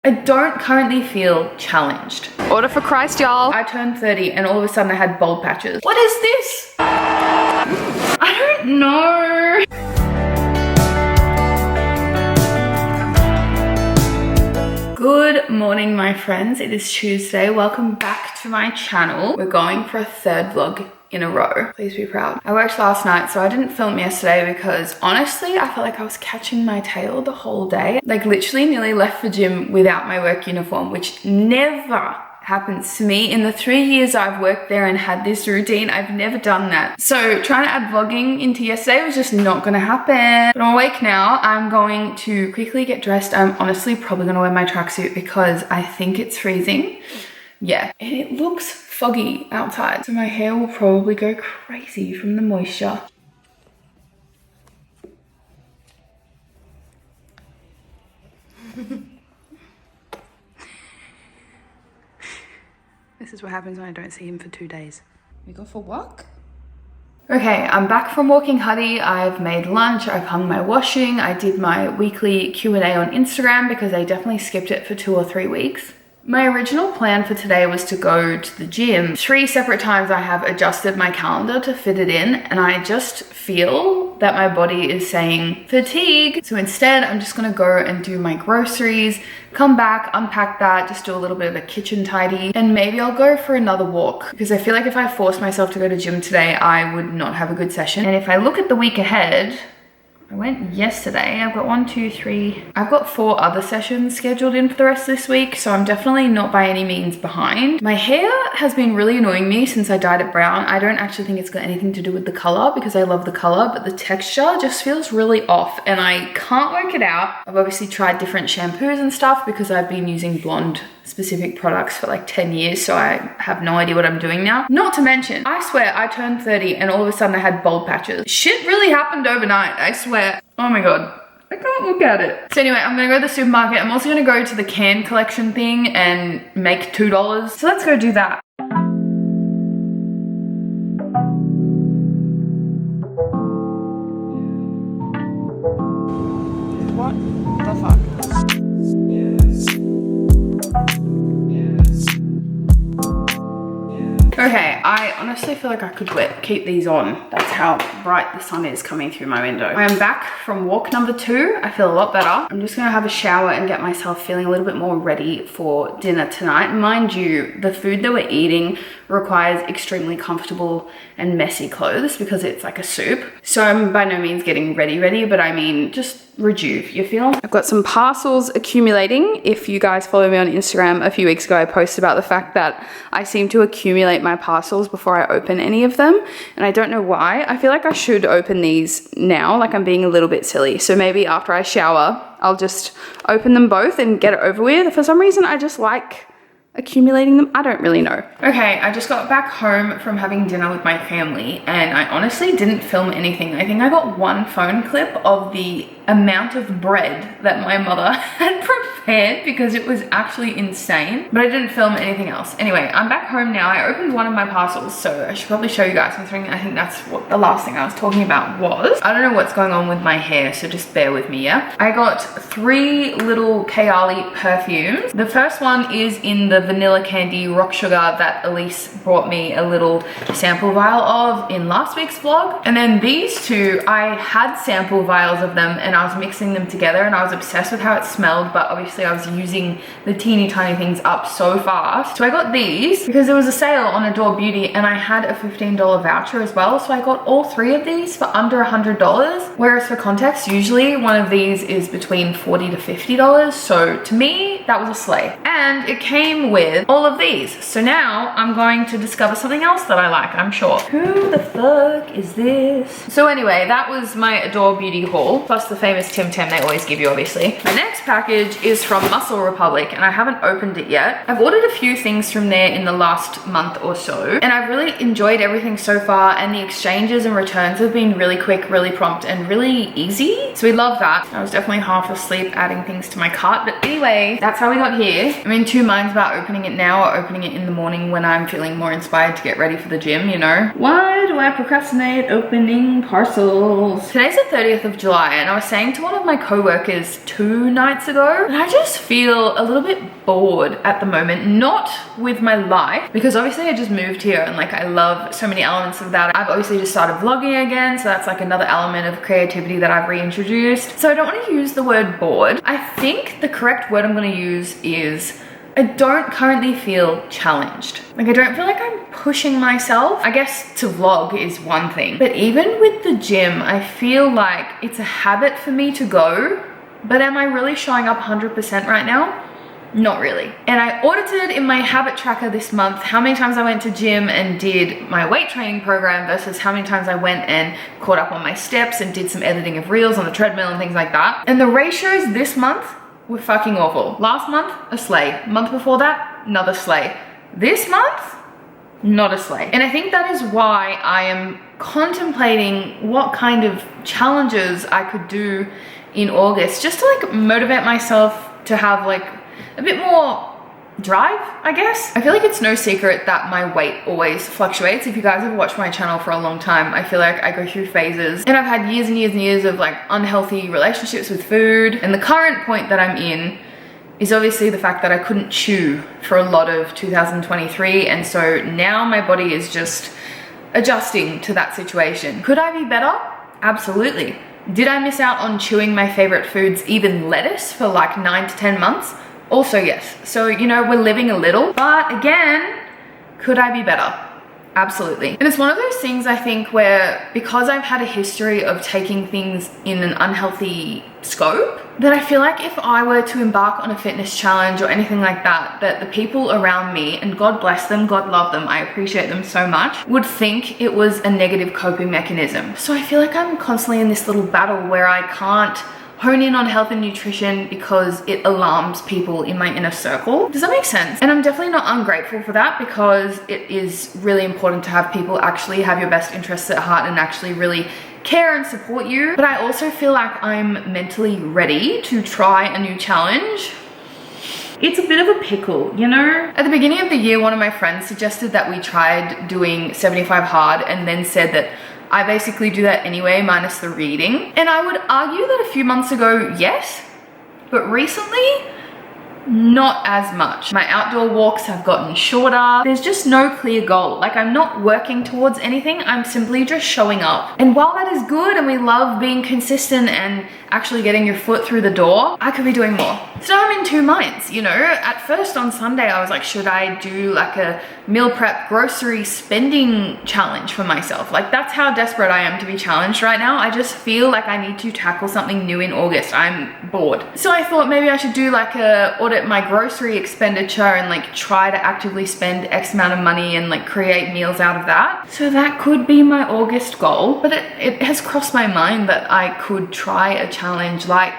I don't currently feel challenged. Order for Christ, y'all. I turned 30 and all of a sudden I had bald patches. What is this? I don't know. Good morning, my friends. It is Tuesday. Welcome back to my channel. We're going for a third vlog in a row. Please be proud. I worked last night, so I didn't film yesterday because honestly, I felt like I was catching my tail the whole day. Like literally nearly left the gym without my work uniform, which never happens to me. In the 3 years I've worked there and had this routine, I've never done that. So trying to add vlogging into yesterday was just not gonna happen. But I'm awake now. I'm going to quickly get dressed. I'm honestly probably gonna wear my tracksuit because I think it's freezing. Yeah, and it looks foggy outside, so my hair will probably go crazy from the moisture. This is what happens when I don't see him for 2 days. We go for a walk? Okay, I'm back from walking Huddy. I've made lunch, I've hung my washing, I did my weekly Q&A on Instagram because I definitely skipped it for 2 or 3 weeks. My original plan for today was to go to the gym. 3 separate times I have adjusted my calendar to fit it in, and I just feel that my body is saying fatigue. So instead, I'm just gonna go and do my groceries, come back, unpack that, just do a little bit of a kitchen tidy, and maybe I'll go for another walk because I feel like if I forced myself to go to gym today, I would not have a good session. And if I look at the week ahead, I went yesterday. I've got 1, 2, 3. I've got 4 other sessions scheduled in for the rest of this week, so I'm definitely not by any means behind. My hair has been really annoying me since I dyed it brown. I don't actually think it's got anything to do with the color because I love the color, but the texture just feels really off and I can't work it out. I've obviously tried different shampoos and stuff because I've been using blonde specific products for like 10 years, so I have no idea what I'm doing now. Not to mention, I swear I turned 30 and all of a sudden I had bald patches. Shit really happened overnight, I swear. Oh my god. I can't look at it. So anyway, I'm gonna go to the supermarket. I'm also gonna go to the can collection thing and make $2. So let's go do that. What the fuck? Okay, I honestly feel like I could keep these on. That's how bright the sun is coming through my window. I am back from walk number 2. I feel a lot better. I'm just gonna have a shower and get myself feeling a little bit more ready for dinner tonight. Mind you, the food that we're eating requires extremely comfortable and messy clothes because it's like a soup. So I'm by no means getting ready, but I mean just rejuve, you feel? I've got some parcels accumulating. If you guys follow me on Instagram, a few weeks ago I posted about the fact that I seem to accumulate my parcels before I open any of them, and I don't know why. I feel like I should open these now, like I'm being a little bit silly. So maybe after I shower, I'll just open them both and get it over with. For some reason, I just like accumulating them. I don't really know. Okay, I just got back home from having dinner with my family and I honestly didn't film anything. I think I got 1 phone clip of the amount of bread that my mother had prepared because it was actually insane, but I didn't film anything else. Anyway, I'm back home now. I opened one of my parcels, so I should probably show you guys something. I think that's what the last thing I was talking about was. I don't know what's going on with my hair, so just bear with me, yeah? I got 3 little Reaaally perfumes. The first one is in the vanilla candy rock sugar that Elise brought me a little sample vial of in last week's vlog. And then these 2, I had sample vials of them and I was mixing them together and I was obsessed with how it smelled, but obviously I was using the teeny tiny things up so fast. So I got these because there was a sale on Adore Beauty and I had a $15 voucher as well. So I got all 3 of these for under $100. Whereas for context, usually one of these is between $40 to $50. So to me, that was a slay. And it came with all of these. So now I'm going to discover something else that I like, I'm sure. Who the fuck is this? So anyway, that was my Adore Beauty haul, plus the famous Tim Tam they always give you, obviously. My next package is from Muscle Republic and I haven't opened it yet. I've ordered a few things from there in the last month or so and I've really enjoyed everything so far, and the exchanges and returns have been really quick, really prompt and really easy. So we love that. I was definitely half asleep adding things to my cart, but anyway, that's how we got here. I'm in 2 minds about opening it now or opening it in the morning when I'm feeling more inspired to get ready for the gym, you know? Why do I procrastinate opening parcels? Today's the 30th of July and I was saying to one of my co-workers 2 nights ago that I just feel a little bit bored at the moment, not with my life, because obviously I just moved here and like I love so many elements of that. I've obviously just started vlogging again, so that's like another element of creativity that I've reintroduced. So I don't want to use the word bored. I think the correct word I'm going to use is I don't currently feel challenged. Like I don't feel like I'm pushing myself. I guess to vlog is one thing, but even with the gym, I feel like it's a habit for me to go, but am I really showing up 100% right now? Not really. And I audited in my habit tracker this month how many times I went to gym and did my weight training program versus how many times I went and caught up on my steps and did some editing of reels on the treadmill and things like that. And the ratios this month were fucking awful. Last month, a slay. Month before that, another slay. This month, not a slay. And I think that is why I am contemplating what kind of challenges I could do in August, just to like motivate myself to have like a bit more drive, I guess. I feel like it's no secret that my weight always fluctuates. If you guys have watched my channel for a long time, I feel like I go through phases, and I've had years and years and years of like unhealthy relationships with food. And the current point that I'm in is obviously the fact that I couldn't chew for a lot of 2023, and so now my body is just adjusting to that situation. Could I be better? Absolutely. Did I miss out on chewing my favorite foods, even lettuce, for like 9 to 10 months? Also yes. So, you know, we're living a little, but again, could I be better? Absolutely. And it's one of those things I think where, because I've had a history of taking things in an unhealthy scope, that I feel like if I were to embark on a fitness challenge or anything like that, that the people around me, and God bless them, God love them, I appreciate them so much, would think it was a negative coping mechanism. So I feel like I'm constantly in this little battle where I can't hone in on health and nutrition because it alarms people in my inner circle. Does that make sense? And I'm definitely not ungrateful for that, because it is really important to have people actually have your best interests at heart and actually really care and support you. But I also feel like I'm mentally ready to try a new challenge. It's a bit of a pickle, you know? At the beginning of the year, one of my friends suggested that we tried doing 75 hard, and then said that I basically do that anyway, minus the reading. And I would argue that a few months ago, yes, but recently, not as much. My outdoor walks have gotten shorter. There's just no clear goal. Like, I'm not working towards anything. I'm simply just showing up. And while that is good and we love being consistent and actually getting your foot through the door, I could be doing more. So I'm in 2 minds, you know? At first on Sunday, I was like, should I do like a meal prep grocery spending challenge for myself? Like, that's how desperate I am to be challenged right now. I just feel like I need to tackle something new in August. I'm bored. So I thought maybe I should do like a audit my grocery expenditure and like try to actively spend X amount of money and like create meals out of that. So that could be my August goal, but it has crossed my mind that I could try a challenge like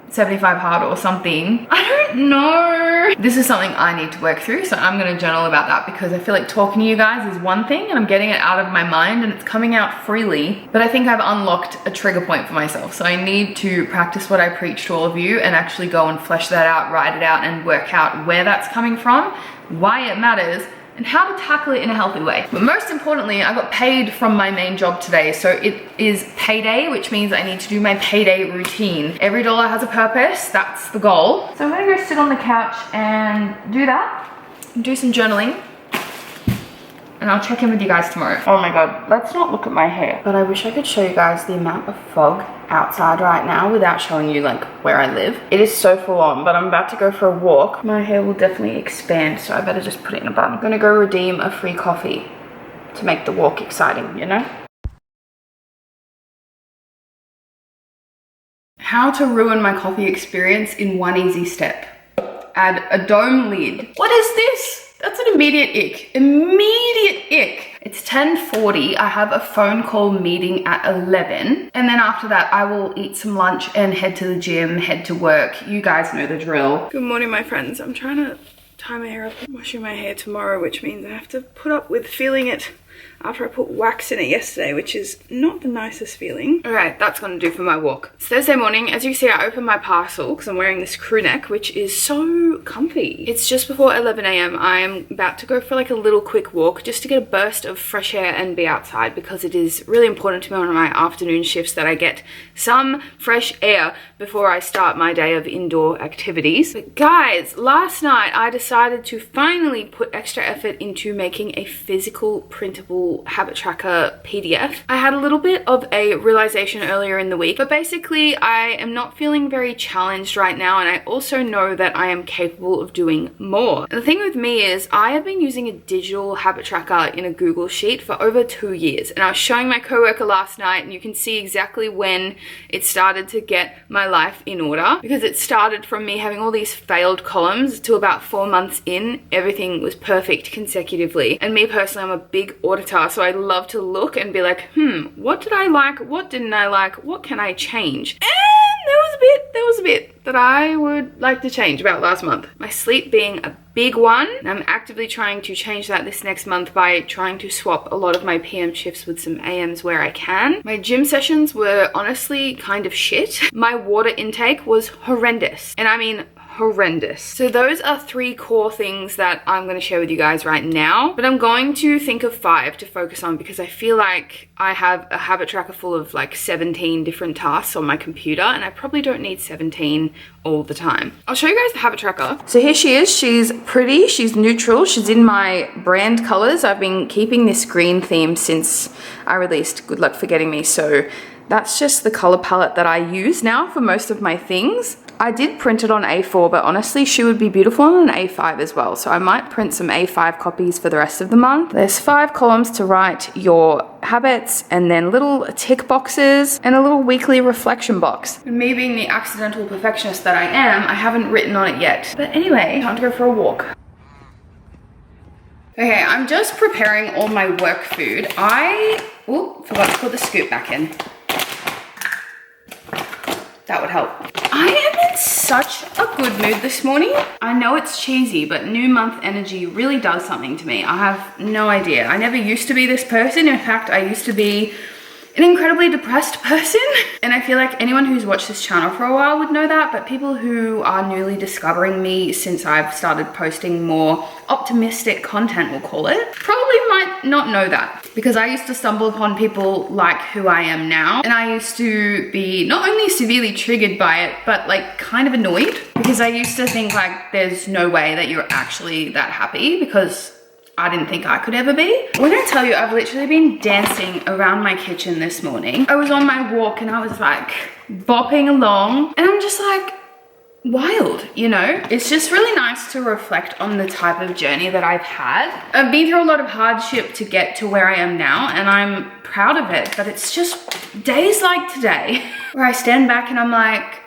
75 hard or something. I don't know. This is something I need to work through, so I'm gonna journal about that, because I feel like talking to you guys is one thing and I'm getting it out of my mind and it's coming out freely, but I think I've unlocked a trigger point for myself. So I need to practice what I preach to all of you and actually go and flesh that out, write it out, and work out where that's coming from, why it matters, and how to tackle it in a healthy way. But most importantly, I got paid from my main job today. So it is payday, which means I need to do my payday routine. Every dollar has a purpose, that's the goal. So I'm gonna go sit on the couch and do that, and do some journaling, and I'll check in with you guys tomorrow. Oh my God, let's not look at my hair. But I wish I could show you guys the amount of fog outside right now without showing you like where I live. It is so full on, but I'm about to go for a walk. My hair will definitely expand, so I better just put it in a bun. I'm gonna go redeem a free coffee to make the walk exciting, you know? How to ruin my coffee experience in one easy step. Add a dome lid. What is this? That's an immediate ick. Immediate ick. It's 10:40. I have a phone call meeting at 11. And then after that, I will eat some lunch and head to the gym, head to work. You guys know the drill. Good morning, my friends. I'm trying to tie my hair up. I'm washing my hair tomorrow, which means I have to put up with feeling it after I put wax in it yesterday, which is not the nicest feeling. All right, that's gonna do for my walk. It's Thursday morning. As you see, I opened my parcel because I'm wearing this crew neck, which is so comfy. It's just before 11 a.m. I'm about to go for like a little quick walk just to get a burst of fresh air and be outside, because it is really important to me on my afternoon shifts that I get some fresh air before I start my day of indoor activities. But guys, last night I decided to finally put extra effort into making a physical printable habit tracker PDF. I had a little bit of a realization earlier in the week, but basically I am not feeling very challenged right now, and I also know that I am capable of doing more. And the thing with me is I have been using a digital habit tracker in a Google Sheet for over 2 years, and I was showing my coworker last night, and you can see exactly when it started to get my life in order, because it started from me having all these failed columns to about 4 months in, everything was perfect consecutively. And me personally, I'm a big auditor, so I love to look and be like, what did I like? What didn't I like? What can I change? And there was a bit that I would like to change about last month. My sleep being a big one, and I'm actively trying to change that this next month by trying to swap a lot of my PM shifts with some AMs where I can. My gym sessions were honestly kind of shit. My water intake was horrendous, and I mean horrendous. So those are 3 core things that I'm going to share with you guys right now, but I'm going to think of 5 to focus on, because I feel like I have a habit tracker full of like 17 different tasks on my computer, and I probably don't need 17 all the time. I'll show you guys the habit tracker. So here she is. She's pretty, she's neutral, she's in my brand colors. I've been keeping this green theme since I released Good Luck Forgetting Me, so that's just the color palette that I use now for most of my things. I did print it on A4, but honestly, she would be beautiful on an A5 as well. So I might print some A5 copies for the rest of the month. There's 5 columns to write your habits, and then little tick boxes and a little weekly reflection box. And me being the accidental perfectionist that I am, I haven't written on it yet. But anyway, time to go for a walk. Okay, I'm just preparing all my work food. Forgot to put the scoop back in. That would help. I am in such a good mood this morning. I know it's cheesy, but new month energy really does something to me. I have no idea. I never used to be this person. In fact, I used to be an incredibly depressed person. And I feel like anyone who's watched this channel for a while would know that, but people who are newly discovering me since I've started posting more optimistic content, we'll call it, probably might not know that, because I used to stumble upon people like who I am now, and I used to be not only severely triggered by it, but like kind of annoyed, because I used to think like there's no way that you're actually that happy, because I didn't think I could ever be. When I tell you, I've literally been dancing around my kitchen this morning. I was on my walk and I was like bopping along, and I'm just like wild, you know? It's just really nice to reflect on the type of journey that I've had. I've been through a lot of hardship to get to where I am now, and I'm proud of it, but it's just days like today where I stand back and I'm like,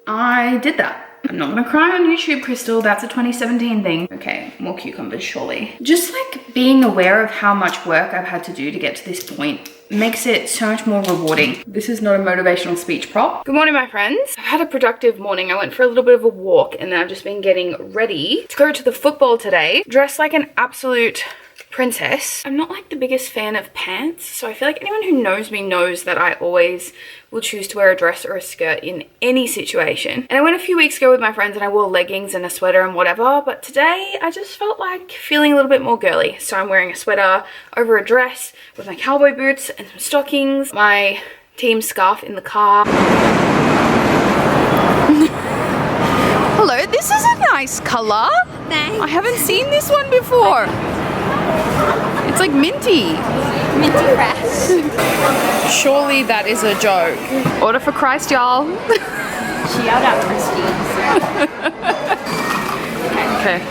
I did that. I'm not gonna cry on YouTube, Krystal, that's a 2017 thing. Okay, more cucumbers, surely. Just like being aware of how much work I've had to do to get to this point makes it so much more rewarding. This is not a motivational speech prop. Good morning, my friends. I've had a productive morning. I went for a little bit of a walk, and then I've just been getting ready to go to the football today, dressed like an absolute princess. I'm not like the biggest fan of pants, so I feel like anyone who knows me knows that I always will choose to wear a dress or a skirt in any situation. And I went a few weeks ago with my friends and I wore leggings and a sweater and whatever, but today I just felt like feeling a little bit more girly. So I'm wearing a sweater over a dress with my cowboy boots and some stockings, my team scarf in the car. Hello, this is a nice color. Thanks. I haven't seen this one before. It's like minty. Minty fresh. Surely that is a joke. Order for Christ, y'all. Shout out Christine. Okay.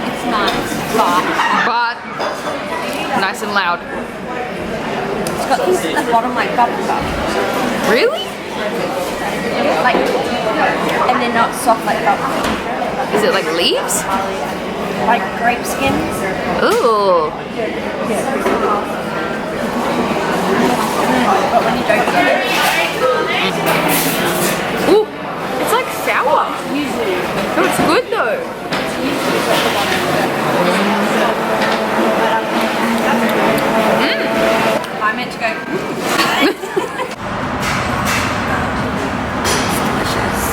It's nice, but Nice and loud. it's got things at the bottom like bubble gum. Really? Like, and they're not soft like bubble. Is it like leaves? Like grape skins. Ooh. But when you don't get it. Ooh. It's like sour. Oh, it's good though.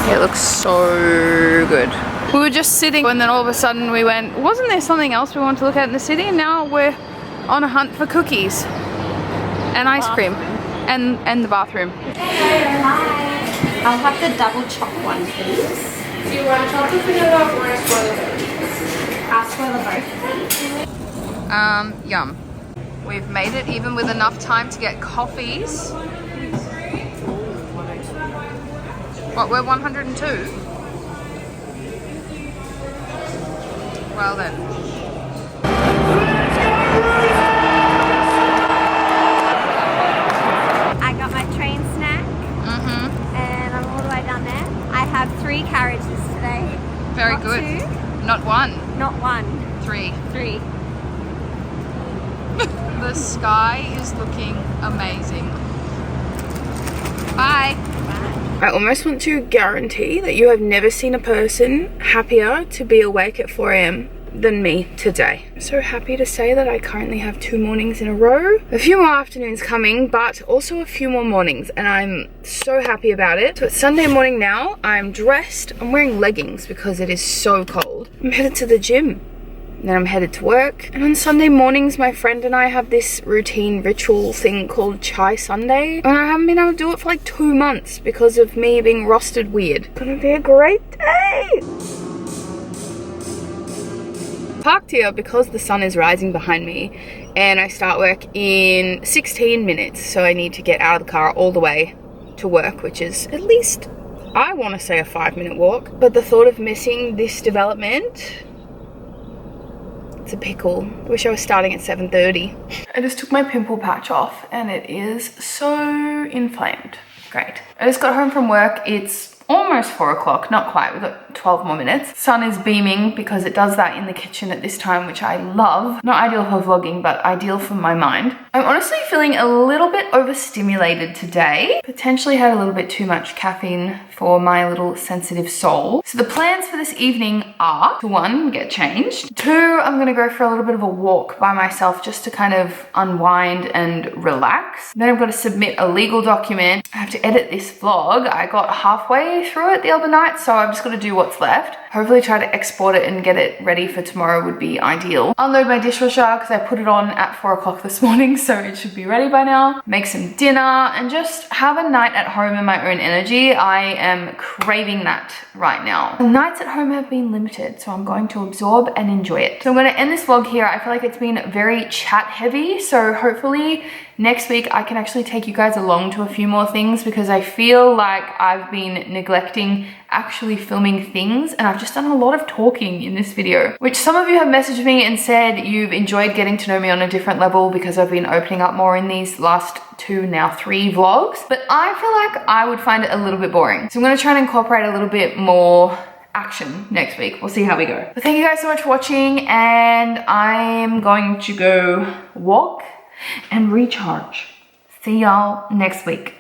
It looks so good. We were just sitting and then all of a sudden we went, wasn't there something else we wanted to look at in the city? And now we're on a hunt for cookies and ice cream and the bathroom. Hi. I'll have the double chop one, please. Do you want chocolate vanilla or a strawberry? I'll swirl both. Yum. We've made it even with enough time to get coffees. What, we're 102? Well then. I got my train snack. And I'm all the way down there. I have 3 carriages today. Very Not good. 2. Not 1. Not 1. 3. 3. The sky is looking amazing. Bye. I almost want to guarantee that you have never seen a person happier to be awake at 4 AM than me today. I'm so happy to say that I currently have 2 mornings in a row. A few more afternoons coming, but also a few more mornings, and I'm so happy about it. So it's Sunday morning now. I'm dressed. I'm wearing leggings because it is so cold. I'm headed to the gym. And then I'm headed to work. And on Sunday mornings, my friend and I have this routine ritual thing called Chai Sunday. And I haven't been able to do it for like 2 months because of me being rostered weird. It's gonna be a great day! Parked here because the sun is rising behind me and I start work in 16 minutes. So I need to get out of the car all the way to work, which is at least, I want to say, a 5-minute walk. But the thought of missing this development, it's a pickle. I wish I was starting at 7:30. I just took my pimple patch off and it is so inflamed. Great. I just got home from work. It's almost 4 o'clock, not quite. We've got 12 more minutes. Sun is beaming because it does that in the kitchen at this time, which I love. Not ideal for vlogging, but ideal for my mind. I'm honestly feeling a little bit overstimulated today. Potentially had a little bit too much caffeine for my little sensitive soul. So the plans for this evening are to 1, get changed. 2, I'm gonna go for a little bit of a walk by myself just to kind of unwind and relax. Then I've got to submit a legal document. I have to edit this vlog. I got halfway through it the other night, so I'm just gonna do what's left. Hopefully try to export it and get it ready for tomorrow would be ideal. Unload my dishwasher because I put it on at 4 o'clock this morning, so it should be ready by now. Make some dinner and just have a night at home in my own energy. I am craving that right now. The nights at home have been limited, so I'm going to absorb and enjoy it. So I'm gonna end this vlog here. I feel like it's been very chat heavy, so hopefully next week I can actually take you guys along to a few more things because I feel like I've been neglecting actually filming things and I've just done a lot of talking in this video, which some of you have messaged me and said you've enjoyed getting to know me on a different level because I've been opening up more in these last 2, now 3 vlogs, but I feel like I would find it a little bit boring. So I'm gonna try and incorporate a little bit more action next week. We'll see how we go. But thank you guys so much for watching and I'm going to go walk and recharge. See y'all next week.